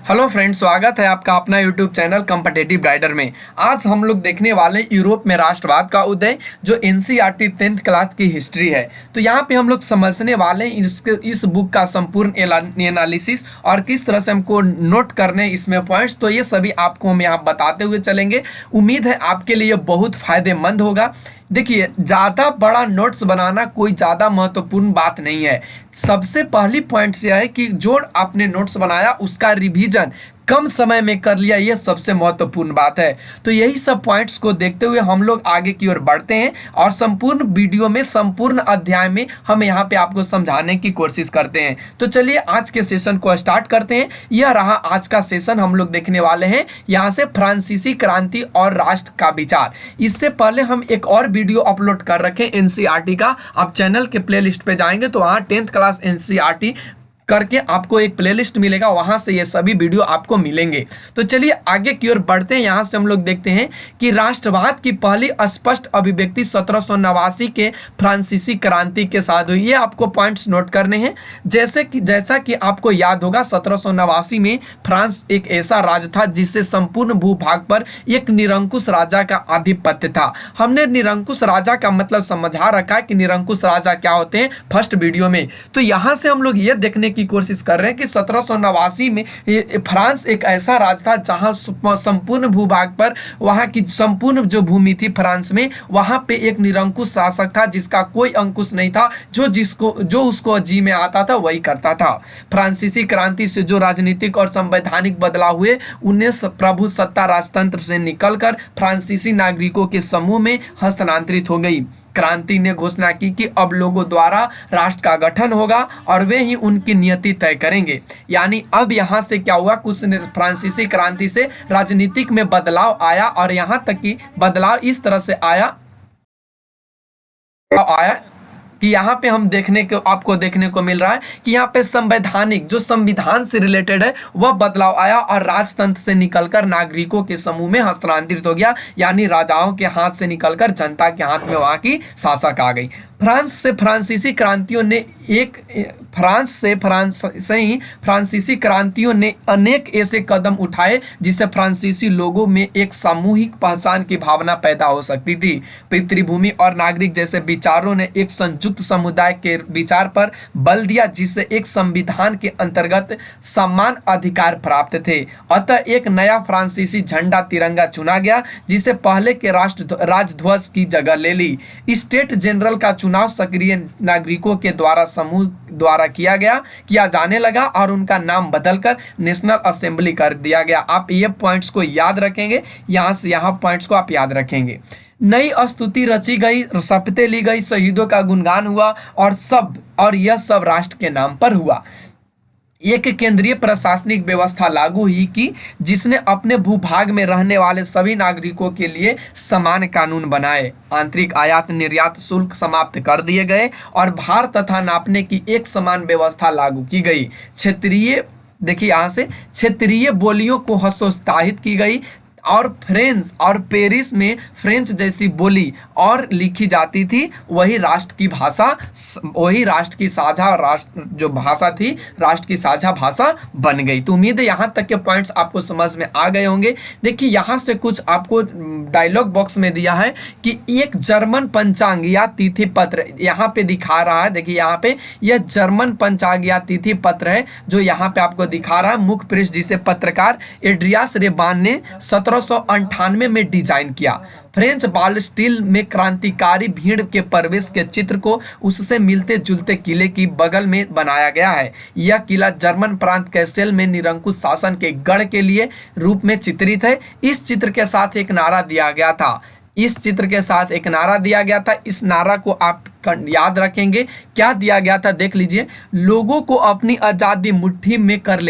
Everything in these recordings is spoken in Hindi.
हेलो फ्रेंड्स, स्वागत है आपका अपना यूट्यूब चैनल कॉम्पिटिटिव गाइडर में। आज हम लोग देखने वाले यूरोप में राष्ट्रवाद का उदय, जो एनसीईआरटी 10th क्लास की हिस्ट्री है। तो यहाँ पे हम लोग समझने वाले हैं इस बुक का संपूर्ण एनालिसिस और किस तरह से हमको नोट करने इसमें पॉइंट्स। तो ये सभी आपको हम यहाँ बताते हुए चलेंगे। उम्मीद है आपके लिए बहुत फायदेमंद होगा। देखिए, ज़्यादा बड़ा नोट्स बनाना कोई ज़्यादा महत्वपूर्ण बात नहीं है। सबसे पहली पॉइंट यह है कि जो आपने नोट्स बनाया उसका रिवीजन कम समय में कर लिया, यह सबसे महत्वपूर्ण बात है। तो यही सब पॉइंट्स को देखते हुए हम लोग आगे की ओर बढ़ते हैं और संपूर्ण वीडियो में, संपूर्ण अध्याय में हम यहाँ पे आपको समझाने की कोशिश करते हैं। तो चलिए आज के सेशन को स्टार्ट करते हैं। यह रहा आज का सेशन। हम लोग देखने वाले हैं यहाँ से फ्रांसीसी क्रांति और राष्ट्र का विचार। इससे पहले हम एक और वीडियो अपलोड कर रखे एनसीईआरटी का। आप चैनल के प्लेलिस्ट पे जाएंगे तो वहाँ 10th क्लास एनसीईआरटी करके आपको एक प्लेलिस्ट मिलेगा, वहां से ये सभी वीडियो आपको मिलेंगे। तो चलिए आगे की ओर बढ़ते हैं। यहां से हम लोग देखते हैं कि राष्ट्रवाद की पहली स्पष्ट अभिव्यक्ति 1789 के फ्रांसीसी क्रांति के साथ हुई। ये आपको पॉइंट्स नोट करने हैं। जैसा कि आपको याद होगा, 1789 में फ्रांस एक ऐसा राज्य था जिससे संपूर्ण भूभाग पर एक निरंकुश राजा का आधिपत्य था। हमने निरंकुश राजा का मतलब समझा रखा कि निरंकुश राजा क्या होते हैं फर्स्ट वीडियो में। तो यहां से हम लोग ये देखने की कोशिश कर रहे हैं कि 1789 में फ्रांस एक ऐसा राज्य था जहां संपूर्ण भूभाग पर, वहां की संपूर्ण जो भूमि थी फ्रांस में, वहां पे एक निरंकुश शासक था जिसका कोई अंकुश नहीं था। जो उसको जी में आता था वही करता था। फ्रांसीसी क्रांति से जो राजनीतिक और संवैधानिक बदलाव हुए, उन्हें प्रभु सत्ता राजतंत्र से निकलकर फ्रांसीसी नागरिकों के समूह में हस्तांतरित हो गई। क्रांति ने घोषणा की कि अब लोगों द्वारा राष्ट्र का गठन होगा और वे ही उनकी नियति तय करेंगे। यानी अब यहाँ से क्या हुआ, कुछ फ्रांसीसी क्रांति से राजनीतिक में बदलाव आया और यहाँ तक कि बदलाव इस तरह से आया कि यहाँ पे हम आपको देखने को मिल रहा है कि यहाँ पे संवैधानिक, जो संविधान से रिलेटेड है, वह बदलाव आया और राजतंत्र से निकलकर नागरिकों के समूह में हस्तांतरित हो गया। यानी राजाओं के हाथ से निकलकर जनता के हाथ में वहाँ की शासक आ गई। फ्रांस से फ्रांसीसी क्रांतियों ने अनेक ऐसे कदम उठाए जिससे फ्रांसीसी लोगों में एक सामूहिक पहचान की भावना पैदा हो सकती थी। पितृभूमि और नागरिक जैसे विचारों ने एक संयुक्त समुदाय के विचार पर बल दिया, जिससे एक संविधान के अंतर्गत समान अधिकार प्राप्त थे। अतः एक नया फ्रांसीसी झंडा तिरंगा चुना गया, जिसे पहले के राजध्वज की जगह ले ली। स्टेट जनरल का चुनाव सक्रिय नागरिकों के समूह द्वारा किया जाने लगा और उनका नाम बदलकर नेशनल असेंबली कर दिया गया। आप ये पॉइंट्स को याद रखेंगे, यहाँ से यहाँ पॉइंट्स को आप याद रखेंगे। नई स्तुति रची गई, शपथें ली गई, शहीदों का गुणगान हुआ और यह सब राष्ट्र के नाम पर हुआ। एक केंद्रीय प्रशासनिक व्यवस्था लागू हुई कि जिसने अपने भूभाग में रहने वाले सभी नागरिकों के लिए समान कानून बनाए। आंतरिक आयात निर्यात शुल्क समाप्त कर दिए गए और भार तथा नापने की एक समान व्यवस्था लागू की गई। क्षेत्रीय बोलियों को हतोत्साहित की गई और फ्रेंच और पेरिस में फ्रेंच जैसी बोली और लिखी जाती थी। वही राष्ट्र की साझा राष्ट्र की साझा भाषा बन गई। तो उम्मीद है यहाँ तक के पॉइंट्स आपको समझ में आ गए होंगे। देखिए, यहाँ से कुछ आपको डायलॉग बॉक्स में दिया है कि एक जर्मन पंचांग या तिथि पत्र यहाँ पे दिखा रहा है। देखिए, यहाँ पे यह जर्मन पंचांग या तिथि पत्र है जो यहाँ पे आपको दिखा रहा है। मुख्य पृष्ठ जिसे पत्रकार एड्रियास रेबान ने 1798 में डिजाइन किया। फ्रेंच बालस्टील में क्रांतिकारी भीड़ के प्रवेश के चित्र को उससे मिलते जुलते किले की बगल में बनाया गया है। यह किला जर्मन प्रांत कैसेल में निरंकुश शासन के गढ़ के लिए रूप में चित्रित है। इस चित्र के साथ एक नारा दिया गया था। इस नारा को आप याद रखेंगे। क्या दिया गया था देख लीजिए। लोगों को अपनी आजादी मुट्ठी में कर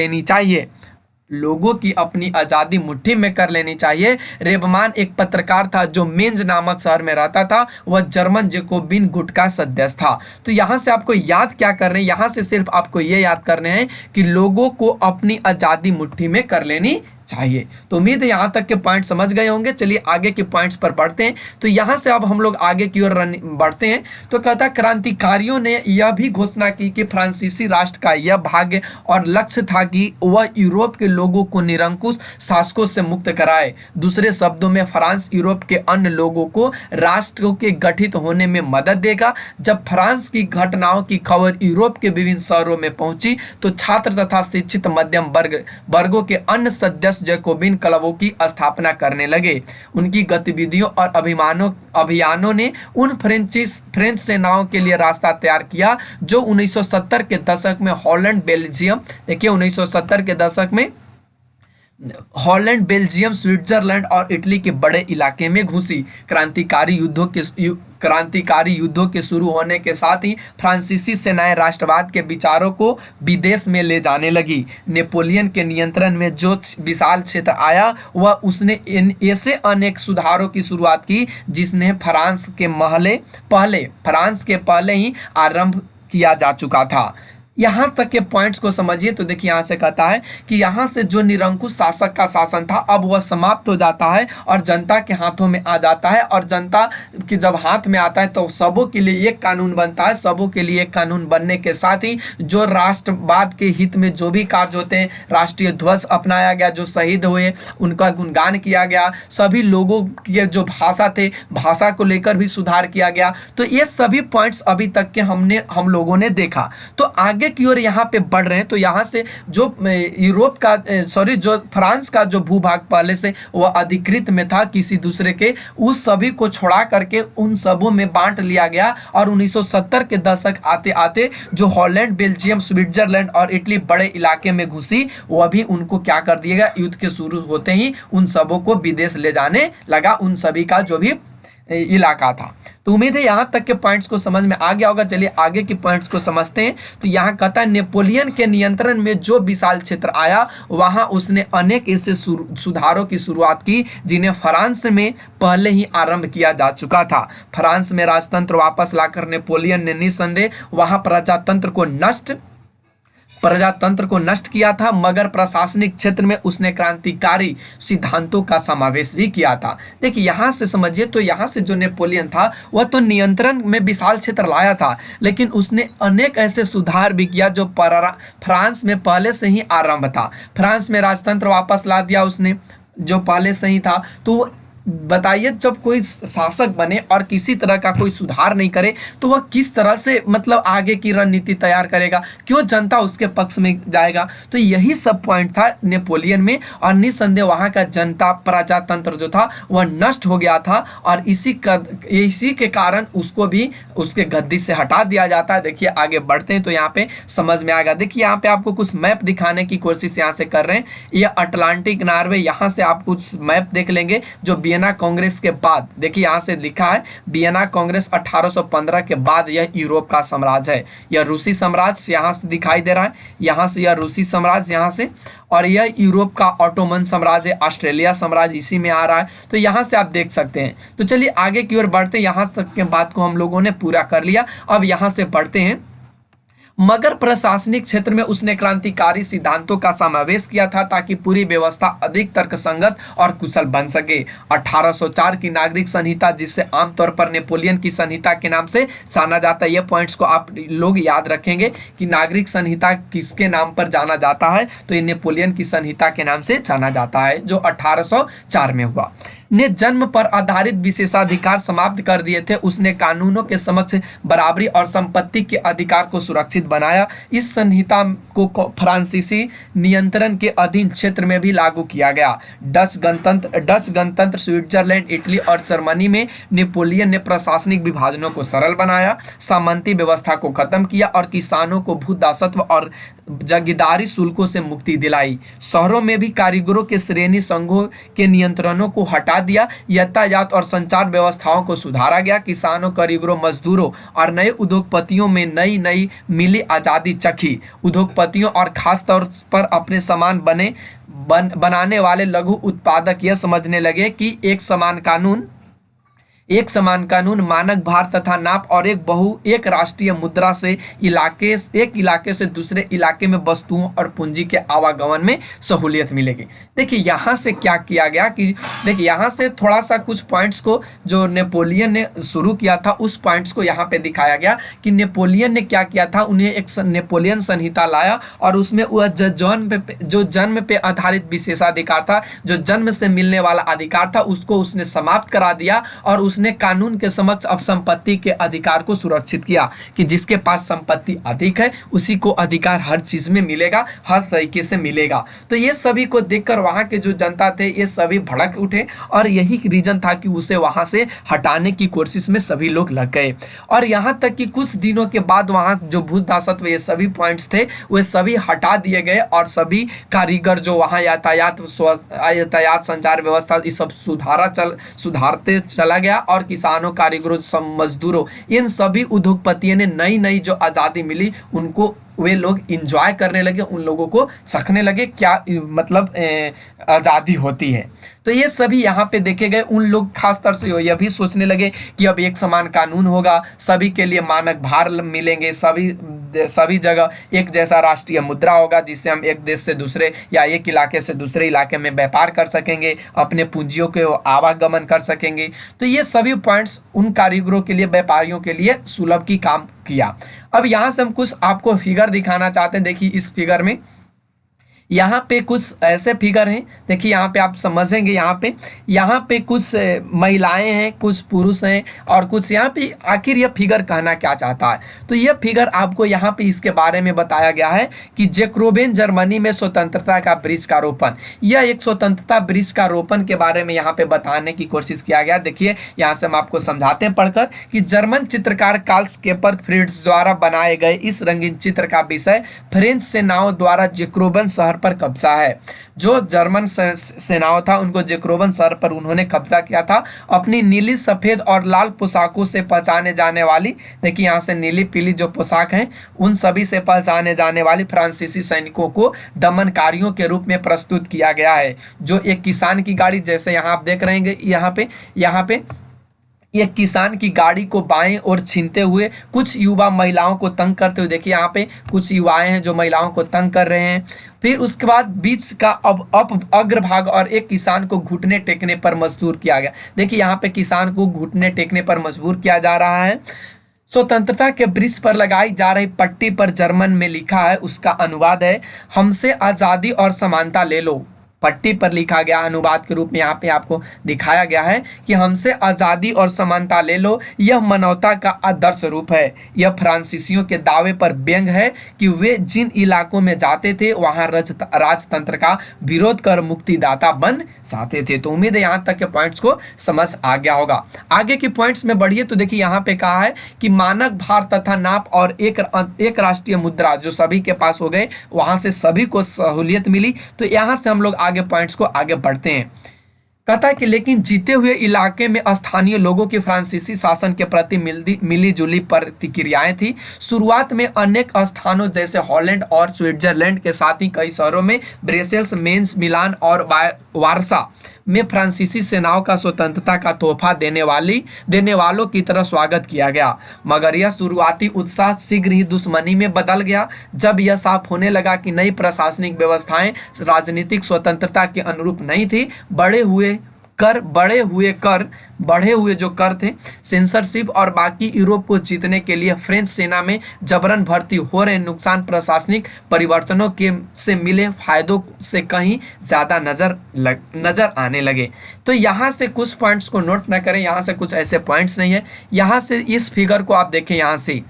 लेनी चाहिए। रेबमान एक पत्रकार था जो मेंज नामक शहर में रहता था। वह जर्मन जैकोबिन गुट का सदस्य था। तो यहाँ से आपको याद क्या कर रहे हैं, यहाँ से सिर्फ आपको ये याद करने हैं कि लोगों को अपनी आजादी मुट्ठी में कर लेनी चाहिए। तो उम्मीद है यहाँ तक के पॉइंट समझ गए होंगे। चलिए आगे के पॉइंट्स पर बढ़ते हैं। तो यहाँ से अब हम लोग आगे की ओर बढ़ते हैं। तो कहता क्रांतिकारियों ने यह भी घोषणा की कि फ्रांसीसी राष्ट्र का यह भाग्य और लक्ष्य था कि वह यूरोप के लोगों को निरंकुश शासकों से मुक्त कराए। दूसरे शब्दों में फ्रांस यूरोप के अन्य लोगों को राष्ट्रों के गठित होने में मदद देगा। जब फ्रांस की घटनाओं की खबर यूरोप के विभिन्न शहरों में पहुंची तो छात्र तथा शिक्षित मध्यम वर्गों के अन्य सदस्य जैकोबिन क्लबों की स्थापना करने लगे। उनकी गतिविधियों और अभियानों ने उन फ्रेंच सेनाओं के लिए रास्ता तैयार किया जो 1970 के दशक में हॉलैंड बेल्जियम, देखिए 1970 के दशक में हॉलैंड, बेल्जियम, स्विट्जरलैंड और इटली के बड़े इलाके में घुसी। क्रांतिकारी युद्धों के शुरू होने के साथ ही फ्रांसीसी सेनाएं राष्ट्रवाद के विचारों को विदेश में ले जाने लगी। नेपोलियन के नियंत्रण में जो विशाल क्षेत्र आया वह उसने ऐसे अनेक सुधारों की शुरुआत की जिसने फ्रांस के पहले ही आरंभ किया जा चुका था। यहाँ तक के पॉइंट्स को समझिए। तो देखिए यहाँ से कहता है कि यहाँ से जो निरंकुश शासक का शासन था अब वह समाप्त हो जाता है और जनता के हाथों में आ जाता है। और जनता के जब हाथ में आता है तो सबों के लिए एक कानून बनता है। सबों के लिए एक कानून बनने के साथ ही जो राष्ट्रवाद के हित में जो भी कार्य होते हैं, राष्ट्रीय ध्वज अपनाया गया, जो शहीद हुए उनका गुणगान किया गया, सभी लोगों के जो भाषा थे भाषा को लेकर भी सुधार किया गया। तो ये सभी पॉइंट्स अभी तक के हम लोगों ने देखा। तो आगे की ओर यहाँ पे बढ़ रहे हैं। तो यहाँ से जो जो फ्रांस का जो भूभाग पहले से वह अधिकृत में था किसी दूसरे के, उस सभी को छोड़ा करके उन सबों में बांट लिया गया। और 1970 के दशक आते आते जो हॉलैंड, बेल्जियम, स्विट्जरलैंड और इटली बड़े इलाके में घुसी, वह भी उनको क्या कर दिया गया, युद्ध के शुरू होते ही उन सबों को विदेश ले जाने लगा, उन सभी का जो भी इलाका था। तो उम्मीद है यहाँ तक के पॉइंट्स को समझ में आ गया होगा। चलिए आगे के पॉइंट्स को समझते हैं। तो यहाँ कहता है नेपोलियन के नियंत्रण में जो विशाल क्षेत्र आया वहाँ उसने अनेक ऐसे सुधारों की शुरुआत की जिन्हें फ्रांस में पहले ही आरंभ किया जा चुका था। फ्रांस में राजतंत्र वापस लाकर नेपोलियन ने निस्संदेह वहाँ प्रजातंत्र को नष्ट किया था, मगर प्रशासनिक क्षेत्र में उसने क्रांतिकारी सिद्धांतों का समावेश भी किया था। देखिए यहाँ से समझिए। तो यहाँ से जो नेपोलियन था वह तो नियंत्रण में विशाल क्षेत्र लाया था, लेकिन उसने अनेक ऐसे सुधार भी किया जो फ्रांस में पहले से ही आरंभ था। फ्रांस में राजतंत्र वापस ला दिया उसने जो पहले से ही था। तो बताइए जब कोई शासक बने और किसी तरह का कोई सुधार नहीं करे तो वह किस तरह से मतलब आगे की रणनीति तैयार करेगा, क्यों जनता उसके पक्ष में जाएगा। तो यही सब पॉइंट था नेपोलियन में। और निस्संदेह वहाँ का जनता प्रजातंत्र जो था वह नष्ट हो गया था और इसी के कारण उसको भी उसके गद्दी से हटा दिया जाता है। देखिए आगे बढ़ते हैं तो यहाँ पे समझ में आएगा। देखिए यहाँ पे आपको कुछ मैप दिखाने की कोशिश यहाँ से कर रहे हैं। ये अटलांटिक नॉर्वे, यहाँ से आप कुछ मैप देख लेंगे जो वियना कांग्रेस के बाद, देखिए यहाँ से लिखा है वियना कांग्रेस 1815 के बाद यह यूरोप का साम्राज्य है। यह रूसी साम्राज्य यहाँ से दिखाई दे रहा है, यहाँ से यह रूसी साम्राज्य यहाँ से, और यह यूरोप का ऑटोमन साम्राज्य, ऑस्ट्रेलिया साम्राज्य इसी में आ रहा है। तो यहाँ से आप देख सकते हैं। तो चलिए आगे की ओर बढ़ते हैं। यहाँ तक के बात को हम लोगों ने पूरा कर लिया। अब यहाँ से बढ़ते हैं। मगर प्रशासनिक क्षेत्र में उसने क्रांतिकारी सिद्धांतों का समावेश किया था ताकि पूरी व्यवस्था अधिक तर्कसंगत और कुशल बन सके। 1804 की नागरिक संहिता, जिससे आमतौर पर नेपोलियन की संहिता के नाम से जाना जाता है, ये पॉइंट्स को आप लोग याद रखेंगे कि नागरिक संहिता किसके नाम पर जाना जाता है, तो ये नेपोलियन की संहिता के नाम से जाना जाता है जो 1804 में हुआ, ने जन्म पर आधारित विशेषाधिकार समाप्त कर दिए थे। उसने कानूनों के समक्ष बराबरी और संपत्ति के अधिकार को सुरक्षित बनाया। इस संहिता को फ्रांसीसी नियंत्रण के अधीन क्षेत्र में भी लागू किया गया। डच गणतंत्र स्विट्जरलैंड, इटली और जर्मनी में नेपोलियन ने प्रशासनिक विभाजनों को सरल बनाया, सामंती व्यवस्था को खत्म किया और किसानों को भूदासत्व और जागीरदारी शुल्कों से मुक्ति दिलाई। शहरों में भी कारीगरों के श्रेणी संघों के नियंत्रणों को हटा दिया। यातायात और संचार व्यवस्थाओं को सुधारा गया। किसानों, कारीगरों, मजदूरों और नए उद्योगपतियों में नई मिली आज़ादी चखी। उद्योगपतियों और खास तौर पर अपने सामान बनाने वाले लघु उत्पादक यह समझने लगे कि एक समान कानून एक समान कानून, मानक भार तथा नाप और एक राष्ट्रीय मुद्रा से एक इलाके से दूसरे इलाके में वस्तुओं और पूंजी के आवागमन में सहूलियत मिलेगी। देखिए यहाँ से क्या किया गया कि देखिए यहाँ से थोड़ा सा कुछ पॉइंट्स को जो नेपोलियन ने शुरू किया था उस पॉइंट्स को यहाँ पे दिखाया गया कि नेपोलियन ने क्या किया था। उन्हें एक नेपोलियन संहिता लाया और उसमें वह जो जन्म पे आधारित विशेषाधिकार था, जो जन्म से मिलने वाला अधिकार था, उसको उसने समाप्त करा दिया और उसने कानून के समक्ष अब संपत्ति के अधिकार को सुरक्षित किया कि जिसके पास संपत्ति अधिक है उसी को अधिकार हर चीज में मिलेगा, हर तरीके से मिलेगा। तो ये सभी को देखकर वहां के जो जनता थे ये सभी भड़क उठे और यही रीजन था कि उसे वहां से हटाने की कोशिश में सभी लोग लग गए। और यहां तक कि कुछ दिनों के बाद वहां जो भूत दासत्व ये सभी पॉइंट्स थे वे सभी हटा दिए गए और सभी कारीगर जो वहां यातायात संचार व्यवस्था ये सब सुधारते चला गया और किसानों, कारीगरों, मजदूरों, इन सभी उद्योगपतियों ने नई नई जो आज़ादी मिली उनको वे लोग इंजॉय करने लगे, उन लोगों को चखने लगे क्या मतलब आज़ादी होती है। तो ये सभी यहाँ पे देखे गए। उन लोग खास तौर से यह भी सोचने लगे कि अब एक समान कानून होगा, सभी के लिए मानक भार मिलेंगे, सभी जगह एक जैसा राष्ट्रीय मुद्रा होगा जिससे हम एक देश से दूसरे या एक इलाके से दूसरे इलाके में व्यापार कर सकेंगे, अपने पूंजियों के आवागमन कर सकेंगे। तो ये सभी पॉइंट्स उन कारीगरों के लिए, व्यापारियों के लिए सुलभ की काम किया। अब यहाँ से हम कुछ आपको फिगर दिखाना चाहते हैं। देखिए इस फिगर में यहाँ पे कुछ ऐसे फिगर हैं, देखिए यहाँ पे आप समझेंगे। यहाँ पे कुछ महिलाएं हैं, कुछ पुरुष हैं और कुछ यहाँ पे आखिर यह फिगर कहना क्या चाहता है। तो यह फिगर आपको यहाँ पे इसके बारे में बताया गया है कि जैकोबेन जर्मनी में स्वतंत्रता का वृक्ष का रोपण, यह एक स्वतंत्रता वृक्ष का रोपण के बारे में यहाँ पे बताने की कोशिश किया गया। देखिए यहाँ से हम आपको समझाते हैं पढ़कर कि जर्मन चित्रकार कार्ल स्केपर फ्रिट्ज द्वारा बनाए गए इस रंगीन चित्र का विषय फ्रेंच सेनाओं द्वारा जैकोबेन शहर पर कब्जा है। जो जर्मन सेनाओं था उनको जैकोबेन शहर पर उन्होंने कब्जा किया था। अपनी नीली, सफेद और लाल पोशाकों से पहचाने जाने वाली, देखिए यहाँ से नीली पीली जो पोशाक हैं उन सभी से पहचाने जाने वाली फ्रांसीसी सैनिकों को दमनकारियों के रूप में प्रस्तुत किया गया है। जो एक किसान की गाड़ी, जैसे यहाँ आप देख रहे हैं यहाँ पे एक किसान की गाड़ी को बाएं ओर छीनते हुए कुछ युवा महिलाओं को तंग करते हुए, देखिए यहाँ पे कुछ युवाएं हैं जो महिलाओं को तंग कर रहे हैं। फिर उसके बाद बीच का अब अग्रभाग और एक किसान को घुटने टेकने पर मजबूर किया गया। देखिए यहाँ पे किसान को घुटने टेकने पर मजबूर किया जा रहा है। स्वतंत्रता के वृक्ष पर लगाई जा रही पट्टी पर जर्मन में लिखा है, उसका अनुवाद है, हमसे आज़ादी और समानता ले लो। पट्टी पर लिखा गया अनुवाद के रूप में यहाँ पे आपको दिखाया गया है कि हमसे आज़ादी और समानता ले लो, यह मानवता का आदर्श रूप है। यह फ्रांसीसियों के दावे पर व्यंग है कि वे जिन इलाकों में जाते थे वहाँ राजतंत्र का विरोध कर मुक्तिदाता बन जाते थे। तो उम्मीद है यहाँ तक के पॉइंट्स को समझ आ गया होगा। आगे के पॉइंट्स में बढ़िए तो देखिए यहाँ पे कहा है कि मानक भार तथा नाप और एक राष्ट्रीय मुद्रा जो सभी के पास हो गए, वहाँ से सभी को सहूलियत मिली। तो यहाँ से हम लोग आगे पॉइंट्स को आगे बढ़ते हैं। कहता है कि लेकिन जीते हुए इलाके में स्थानीय लोगों की फ्रांसीसी शासन के प्रति मिली जुली प्रतिक्रियाएं थी। शुरुआत में अनेक स्थानों जैसे हॉलैंड और स्विट्जरलैंड के साथ ही कई शहरों में ब्रसेल्स, मेंस, मिलान और वारसा में फ्रांसीसी सेनाओं का स्वतंत्रता का तोहफा देने वालों की तरह स्वागत किया गया। मगर यह शुरुआती उत्साह शीघ्र ही दुश्मनी में बदल गया जब यह साफ होने लगा कि नई प्रशासनिक व्यवस्थाएं राजनीतिक स्वतंत्रता के अनुरूप नहीं थी। बढ़े हुए जो कर थे, सेंसरशिप और बाकी यूरोप को जीतने के लिए फ्रेंच सेना में जबरन भर्ती हो रहे नुकसान प्रशासनिक परिवर्तनों के से मिले फायदों से कहीं ज़्यादा नजर आने लगे। तो यहाँ से कुछ पॉइंट्स को नोट न करें, यहाँ से कुछ ऐसे पॉइंट्स नहीं है। यहाँ से इस फिगर को आप देखें, यहाँ से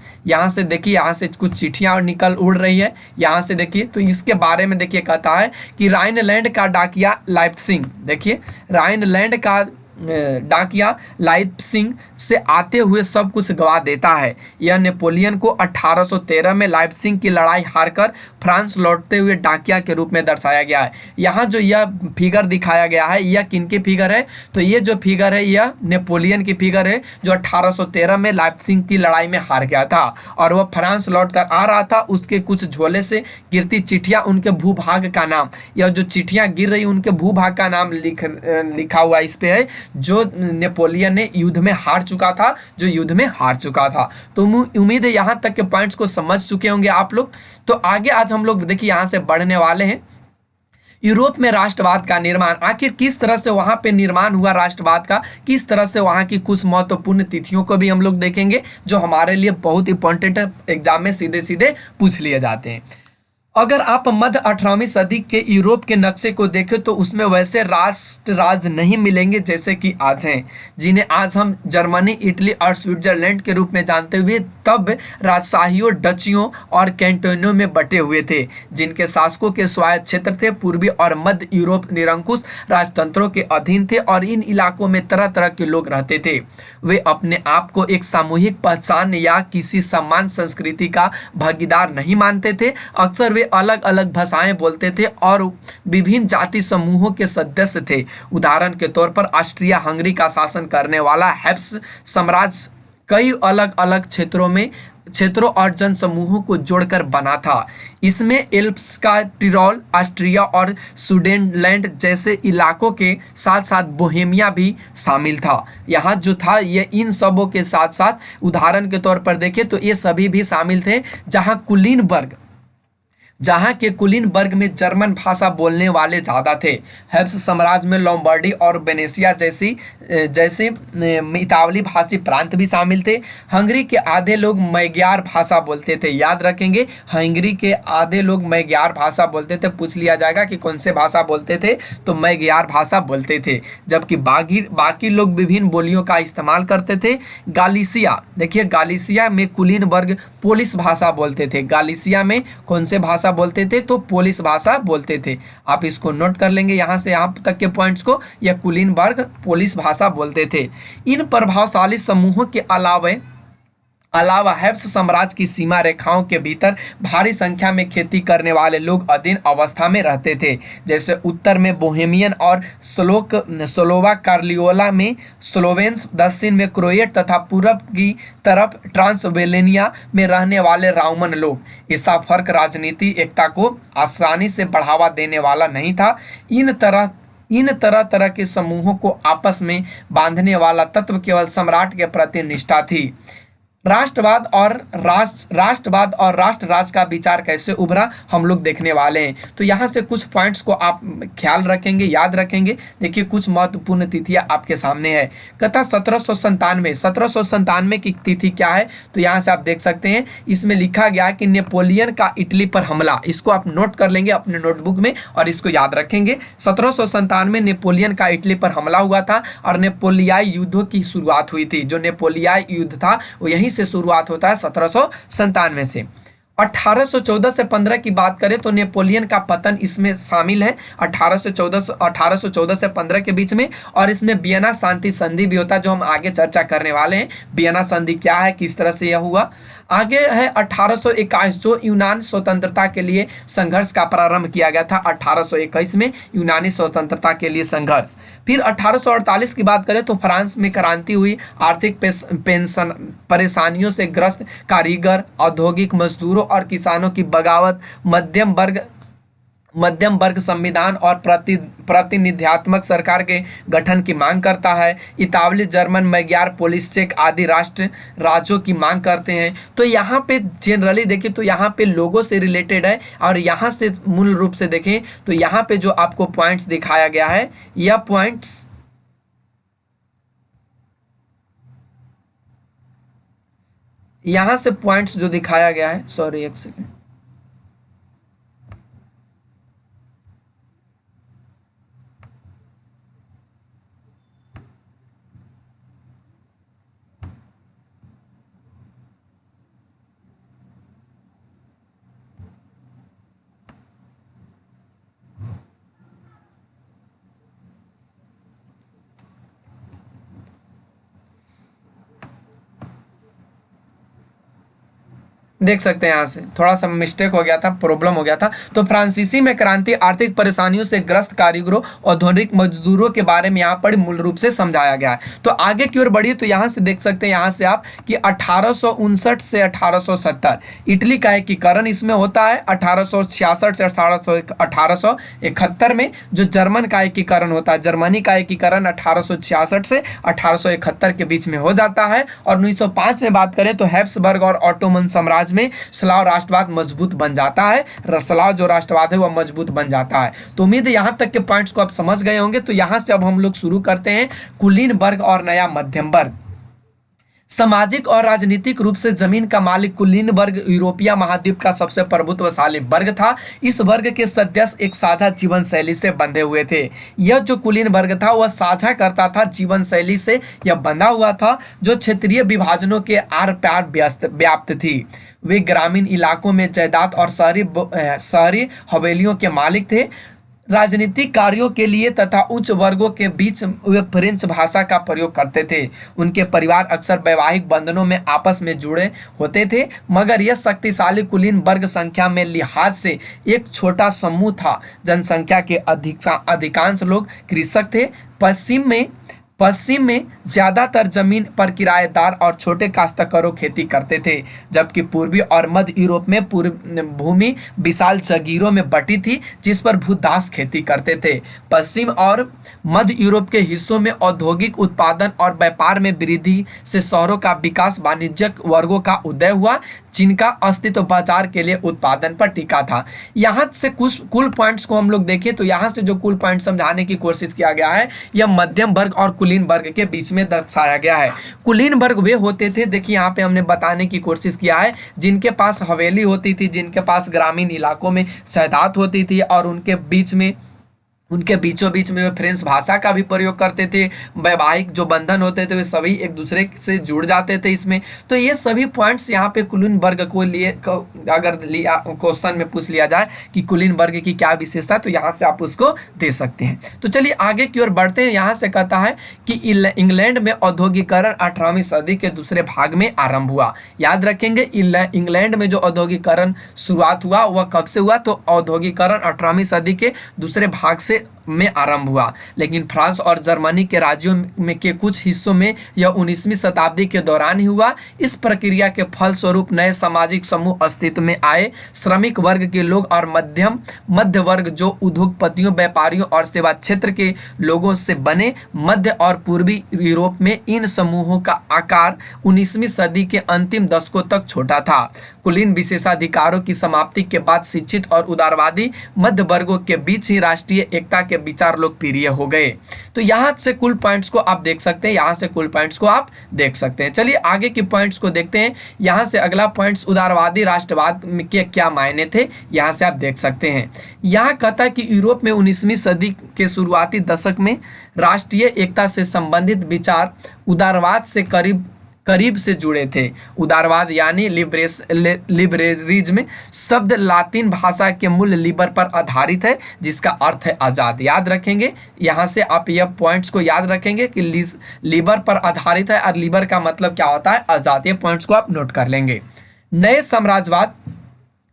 देखिए, यहाँ से कुछ चिट्ठियाँ उड़ रही है। यहाँ से देखिए तो इसके बारे में देखिए, कहता है कि राइनलैंड का डाकिया लाइप्सिग, देखिए राइनलैंड का डाकिया लाइप्सिग से आते हुए सब कुछ गवा देता है। यह नेपोलियन को 1813 में लाइप्सिग की लड़ाई हारकर फ्रांस लौटते हुए डाकिया के रूप में दर्शाया गया है। यहाँ जो यह फिगर दिखाया गया है यह किनकी फिगर है? तो ये जो फिगर है यह नेपोलियन की फिगर है जो 1813 में लाइप्सिग की लड़ाई में हार गया था और वह फ्रांस लौट कर आ रहा था। उसके कुछ झोले से गिरती चिट्ठियाँ, उनके भूभाग का नाम, यह जो चिट्ठियाँ गिर रही उनके भूभाग का नाम लिखा हुआ इस पे है। जो नेपोलियन ने युद्ध में हार चुका था, जो युद्ध में हार चुका था। तो उम्मीद है यहाँ तक के पॉइंट्स को समझ चुके होंगे आप लोग। तो आगे आज हम लोग देखिए यहाँ से बढ़ने वाले हैं, यूरोप में राष्ट्रवाद का निर्माण, आखिर किस तरह से वहां पे निर्माण हुआ राष्ट्रवाद का, किस तरह से वहां की कुछ महत्वपूर्ण तिथियों को भी हम लोग देखेंगे जो हमारे लिए बहुत इंपॉर्टेंट है, एग्जाम में सीधे सीधे पूछ लिए जाते हैं। अगर आप मध्य 18वीं सदी के यूरोप के नक्शे को देखें तो उसमें वैसे राष्ट्र राज नहीं मिलेंगे जैसे कि आज हैं, जिन्हें आज हम जर्मनी, इटली और स्विट्जरलैंड के रूप में जानते हुए तब राजशाहियों, डचियों और कैंटोनों में बटे हुए थे, जिनके शासकों के स्वायत्त क्षेत्र थे। पूर्वी और मध्य यूरोप निरंकुश राजतंत्रों के अधीन थे और इन इलाकों में तरह तरह के लोग रहते थे। वे अपने आप को एक सामूहिक पहचान या किसी समान संस्कृति का भागीदार नहीं मानते थे। अक्सर वे अलग अलग भाषाएं बोलते थे और विभिन्न जाति समूहों के सदस्य थे। उदाहरण के तौर पर ऑस्ट्रिया हंगरी का शासन करने वाला हैब्स साम्राज्य कई अलग अलग क्षेत्रों और जनसमूहों को जोड़कर बना था। इसमें एल्प्स का टिरोल, ऑस्ट्रिया और सुडेनलैंड जैसे इलाकों के साथ साथ बोहेमिया भी शामिल था। यहाँ जो था ये इन सबों के साथ साथ उदाहरण के तौर पर देखें तो ये सभी भी शामिल थे जहाँ के कुलीनबर्ग में जर्मन भाषा बोलने वाले ज़्यादा थे। हेब्स साम्राज्य में लोम्बार्डी और वेनेसिया जैसे इतावली भाषी प्रांत भी शामिल थे। हंगरी के आधे लोग मैग्यार भाषा बोलते थे, याद रखेंगे, हंगरी के आधे लोग मैग्यार भाषा बोलते थे। पूछ लिया जाएगा कि कौन से भाषा बोलते थे, तो मैग्यार भाषा बोलते थे, जबकि बाकी लोग विभिन्न बोलियों का इस्तेमाल करते थे। गालिसिया, देखिए गालिसिया में कुलीनबर्ग पोलिश भाषा बोलते थे। गालिसिया में कौन से भाषा बोलते थे, तो पोलिश भाषा बोलते थे। आप इसको नोट कर लेंगे यहाँ से यहाँ तक के पॉइंट्स को, या कुलीनबर्ग पोलिश भाषा बोलते थे। इन प्रभावशाली समूहों के अलावा हेब्स साम्राज्य की सीमा रेखाओं के भीतर भारी संख्या में खेती करने वाले लोग अधीन अवस्था में रहते थे, जैसे उत्तर में बोहेमियन और स्लोवा कार्लियोला में स्लोवेन्स, दक्षिण में क्रोएट तथा पूरब की तरफ ट्रांसवेलेनिया में रहने वाले राउमन लोग। इसका फर्क राजनीति एकता को आसानी से बढ़ावा देने वाला नहीं था। इन तरह के समूहों को आपस में बांधने वाला तत्व केवल सम्राट के प्रति निष्ठा थी। राष्ट्रवाद और राष्ट्र राज का विचार कैसे उभरा हम लोग देखने वाले हैं। तो यहाँ से कुछ पॉइंट्स को आप ख्याल रखेंगे, याद रखेंगे। देखिए कुछ महत्वपूर्ण तिथियां आपके सामने है। कथा 1797 की तिथि क्या है, तो यहाँ से आप देख सकते हैं, इसमें लिखा गया कि नेपोलियन का इटली पर हमला। इसको आप नोट कर लेंगे अपने नोटबुक में और इसको याद रखेंगे। 1797 नेपोलियन का इटली पर हमला हुआ था और नेपोलियाई युद्धों की शुरुआत हुई थी। जो नेपोलियाई युद्ध था वो यहीं से शुरुआत होता है 1797 से। 1814 से 15 की बात करें तो नेपोलियन का पतन इसमें शामिल है, 1814 से 15 के बीच में। और इसमें वियना शांति संधि भी होता है, जो हम आगे चर्चा करने वाले हैं। वियना संधि क्या है, किस तरह से यह हुआ। आगे है 1821, जो यूनान स्वतंत्रता के लिए संघर्ष का प्रारंभ किया गया था। 1821 में यूनानी स्वतंत्रता के लिए संघर्ष। फिर 1848 की बात करें तो फ्रांस में क्रांति हुई। आर्थिक पेंशन परेशानियों से ग्रस्त कारीगर, औद्योगिक मजदूरों और किसानों की बगावत, मध्यम वर्ग संविधान और प्रतिनिधित्वात्मक सरकार के गठन की मांग करता है। इतावली, जर्मन, मैग्यार, पोलिश, चेक आदि राज्यों की मांग करते हैं। तो यहाँ पे जनरली देखें तो यहाँ पे लोगों से रिलेटेड है, और यहाँ से मूल रूप से देखें तो यहाँ पे जो आपको पॉइंट्स दिखाया गया है, यह पॉइंट्स यहाँ से पॉइंट्स जो दिखाया गया है, सॉरी एक सेकेंड, देख सकते हैं यहाँ से थोड़ा सा मिस्टेक हो गया था, प्रॉब्लम हो गया था। तो फ्रांसीसी में क्रांति आर्थिक परेशानियों से ग्रस्त कारीगरों, औद्योगिक मजदूरों के बारे में यहाँ पर मूल रूप से समझाया गया है। तो आगे की ओर बढ़िए तो यहाँ से देख सकते हैं यहाँ से आप कि 1859 से 1870 इटली का एकीकरण इसमें होता है। 1866 से 1871 में जो जर्मन का एकीकरण होता है, जर्मनी का एकीकरण 1866 से 1871 के बीच में हो जाता है। और 1905 में बात करें तो हैब्सबर्ग और ऑटोमन साम्राज्य में स्लाव राष्ट्रवाद मजबूत बन जाता है, स्लाव जो राष्ट्रवाद है वह मजबूत बन जाता है। तो उम्मीद है यहां तक के पॉइंट्स को आप समझ गए होंगे। तो यहां से अब हम लोग शुरू करते हैं कुलीन वर्ग और नया मध्यम वर्ग। सामाजिक और राजनीतिक रूप से जमीन का मालिक कुलीन वर्ग यूरोपीय महाद्वीप का सबसे प्रभुत्वशाली वर्ग था। इस वर्ग के सदस्य एक साझा जीवन शैली से बंधे हुए थे। यह जो कुलीन वर्ग था वह साझा करता था जीवन शैली से यह बंधा हुआ था जो क्षेत्रीय विभाजनों के आर पार व्याप्त थी। वे ग्रामीण इलाकों में जायदाद और शहरी हवेलियों के मालिक थे। राजनीतिक कार्यों के लिए तथा उच्च वर्गों के बीच वे फ्रेंच भाषा का प्रयोग करते थे। उनके परिवार अक्सर वैवाहिक बंधनों में आपस में जुड़े होते थे, मगर यह शक्तिशाली कुलीन वर्ग संख्या में लिहाज से एक छोटा समूह था। जनसंख्या के अधिकांश लोग कृषक थे। पश्चिम में ज्यादातर जमीन पर किराएदार और छोटे काश्तकारों खेती करते थे, जबकि पूर्वी और मध्य यूरोप में पूर्व भूमि विशाल जागीरों में बटी थी जिस पर भूदास खेती करते थे। पश्चिम और मध्य यूरोप के हिस्सों में औद्योगिक उत्पादन और व्यापार में वृद्धि से शहरों का विकास, वाणिज्यिक वर्गों का उदय हुआ जिनका अस्तित्व बाजार के लिए उत्पादन पर टिका था। यहाँ से कुछ कुल पॉइंट्स को हम लोग देखें तो यहाँ से जो कुल पॉइंट समझाने की कोशिश किया गया है यह मध्यम वर्ग और कुलीन वर्ग के बीच में दर्शाया गया है। कुलीन वर्ग वे होते थे, देखिए यहाँ पे हमने बताने की कोशिश किया है, जिनके पास हवेली होती थी, जिनके पास ग्रामीण इलाकों में जायदाद होती थी और उनके बीचों बीच में वे फ्रेंच भाषा का भी प्रयोग करते थे। वैवाहिक जो बंधन होते थे वे सभी एक दूसरे से जुड़ जाते थे इसमें। तो ये सभी पॉइंट्स यहाँ पे कुलीन वर्ग को लिए अगर लिया क्वेश्चन में पूछ लिया जाए कि कुलीन वर्ग की क्या विशेषता है तो यहाँ से आप उसको दे सकते हैं। तो चलिए आगे की ओर बढ़ते हैं। यहाँ से कहता है कि इंग्लैंड में औद्योगिकरण 18वीं सदी के दूसरे भाग में आरंभ हुआ। याद रखेंगे इंग्लैंड में जो औद्योगिकरण शुरुआत हुआ वह कब से हुआ, तो औद्योगिकरण 18वीं सदी के दूसरे भाग से में आरंभ हुआ। लेकिन फ्रांस और जर्मनी के राज्यों में के कुछ हिस्सों में यह 19वीं शताब्दी के दौरान ही हुआ। इस प्रक्रिया के फलस्वरूप नए सामाजिक समूह अस्तित्व में आए। श्रमिक वर्ग के लोग और मध्य वर्ग जो उद्योगपतियों, व्यापारियों और सेवा क्षेत्र के लोगों से बने। मध्य और पूर्वी यूरोप में इन समूहों का आकार 19वीं सदी के अंतिम दशकों तक छोटा था। कुलीन विशेषाधिकारों की समाप्ति के बाद शिक्षित और उदारवादी मध्य वर्गों के बीच ही राष्ट्रीय एकता के विचार लोकप्रिय हो गए। तो यहाँ से कुल पॉइंट्स को आप देख सकते हैं, यहाँ से कुल पॉइंट्स को आप देख सकते हैं। चलिए आगे के पॉइंट्स को देखते हैं। यहाँ से अगला पॉइंट्स उदारवादी राष्ट्रवाद के क्या मायने थे, यहाँ से आप देख सकते हैं। यहाँ कहता है कि यूरोप में 19वीं सदी के शुरुआती दशक में राष्ट्रीय एकता से संबंधित विचार उदारवाद से करीब से जुड़े थे। उदारवाद यानी लिबरेरिज्म शब्द लातिन भाषा के मूल लिबर पर आधारित है जिसका अर्थ है आज़ाद। याद रखेंगे, यहाँ से आप यह पॉइंट्स को याद रखेंगे कि लिबर पर आधारित है और लिबर का मतलब क्या होता है, आज़ाद। ये पॉइंट्स को आप नोट कर लेंगे। नए साम्राज्यवाद,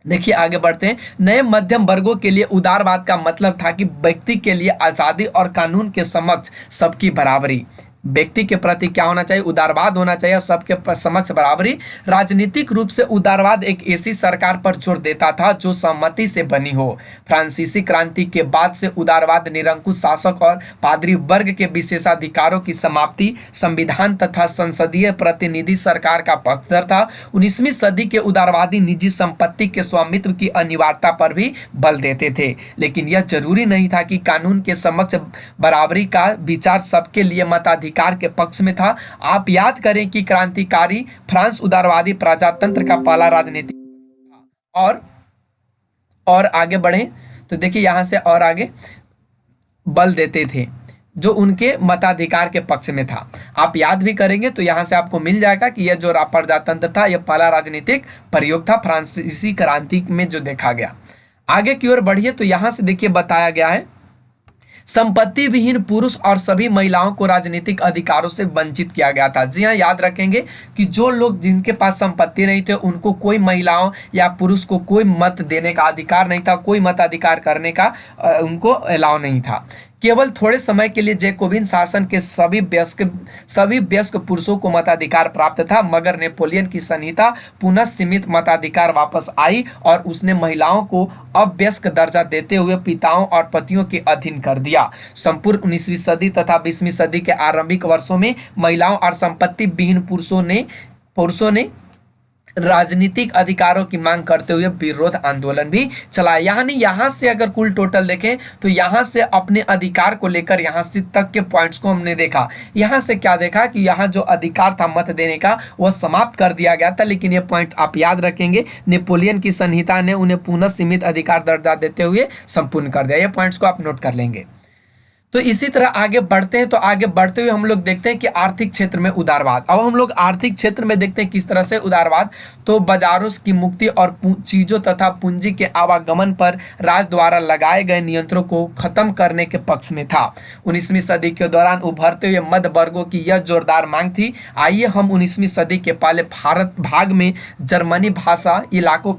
देखिए आगे बढ़ते हैं। नए मध्यम वर्गों के लिए उदारवाद का मतलब था कि व्यक्ति के लिए आज़ादी और कानून के समक्ष सबकी बराबरी। व्यक्ति के प्रति क्या होना चाहिए, उदारवाद होना चाहिए, सबके समक्ष बराबरी। राजनीतिक रूप से उदारवाद एक ऐसी सरकार पर जोर देता था जो सहमति से बनी हो। फ्रांसीसी क्रांति के बाद से उदारवाद निरंकुश शासक और पादरी वर्ग के विशेषाधिकारों की समाप्ति, संविधान तथा संसदीय प्रतिनिधि सरकार का पक्षधर था। 19वीं सदी के उदारवादी निजी संपत्ति के स्वामित्व की अनिवार्यता पर भी बल देते थे, लेकिन यह जरूरी नहीं था कि कानून के समक्ष बराबरी का विचार सबके लिए मताधिकार के पक्ष में था। आप याद करें कि क्रांतिकारी फ्रांस उदारवादी प्रजातंत्र का पहला राजनीतिक था। और आगे बढ़े तो देखिए यहां से और आगे बल देते थे जो उनके मताधिकार के पक्ष में था। आप याद भी करेंगे तो यहां से आपको मिल जाएगा कि यह जो प्रजातंत्र था यह पहला राजनीतिक प्रयोग था फ्रांसीसी क्रांति में जो देखा गया। आगे की ओर बढ़िए तो यहां से देखिए बताया गया है संपत्ति विहीन पुरुष और सभी महिलाओं को राजनीतिक अधिकारों से वंचित किया गया था। जी हाँ, याद रखेंगे कि जो लोग जिनके पास संपत्ति नहीं थे उनको कोई महिलाओं या पुरुष को कोई मत देने का अधिकार नहीं था, कोई मताधिकार करने का उनको अलाउ नहीं था। केवल थोड़े समय के लिए जैकोबिन शासन के सभी वयस्क पुरुषों को मताधिकार प्राप्त था, मगर नेपोलियन की संहिता पुनः सीमित मताधिकार वापस आई और उसने महिलाओं को अवयस्क दर्जा देते हुए पिताओं और पतियों के अधीन कर दिया। संपूर्ण 19वीं सदी तथा 20वीं सदी के आरंभिक वर्षों में महिलाओं और संपत्ति विहीन पुरुषों ने राजनीतिक अधिकारों की मांग करते हुए विरोध आंदोलन भी चलाया। यानी यहाँ से अगर कुल टोटल देखें तो यहाँ से अपने अधिकार को लेकर यहाँ से तक के पॉइंट्स को हमने देखा। यहाँ से क्या देखा कि यहाँ जो अधिकार था मत देने का वह समाप्त कर दिया गया था, लेकिन ये पॉइंट आप याद रखेंगे, नेपोलियन की संहिता ने उन्हें पुनः सीमित अधिकार दर्जा देते हुए संपूर्ण कर दिया। ये पॉइंट्स को आप नोट कर लेंगे। तो इसी तरह आगे बढ़ते हैं। तो आगे बढ़ते हुए हम लोग देखते हैं कि आर्थिक क्षेत्र में उदारवाद। अब हम लोग आर्थिक क्षेत्र में देखते हैं किस तरह से उदारवाद, तो बाजारों की मुक्ति और चीजों तथा पूंजी के आवागमन पर राज द्वारा लगाए गए नियंत्रणों को खत्म करने के पक्ष में था। 19वीं सदी के दौरान उभरते हुए मध्य वर्गों की यह जोरदार मांग थी। आइए हम 19वीं सदी के पहले भारत भाग में जर्मनी भाषा इलाकों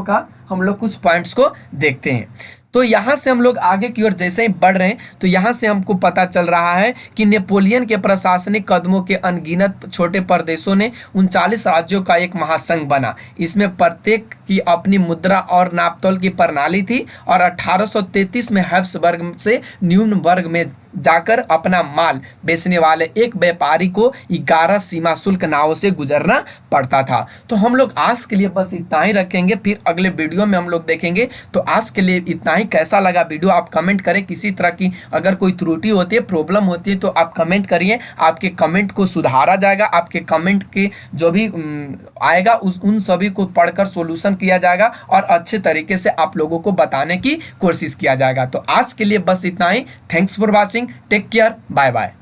का हम लोग कुछ पॉइंट्स को देखते हैं। तो यहाँ से हम लोग आगे की ओर जैसे ही बढ़ रहे हैं तो यहाँ से हमको पता चल रहा है कि नेपोलियन के प्रशासनिक कदमों के अनगिनत छोटे प्रदेशों ने 39 राज्यों का एक महासंघ बना। इसमें प्रत्येक की अपनी मुद्रा और नापतोल की प्रणाली थी और 1833 में हैब्सबर्ग से न्यून वर्ग में जाकर अपना माल बेचने वाले एक व्यापारी को 11 सीमा शुल्क नावों से गुजरना पड़ता था। तो हम लोग आज के लिए बस इतना ही रखेंगे, फिर अगले वीडियो में हम लोग देखेंगे। तो आज के लिए इतना ही। कैसा लगा वीडियो आप कमेंट करें। किसी तरह की अगर कोई त्रुटि होती है, प्रॉब्लम होती है तो आप कमेंट करिए। आपके कमेंट को सुधारा जाएगा। आपके कमेंट के जो भी आएगा उन सभी को पढ़कर सॉल्यूशन किया जाएगा और अच्छे तरीके से आप लोगों को बताने की कोशिश किया जाएगा। तो आज के लिए बस इतना ही। Thanks for watching. Take care. Bye bye.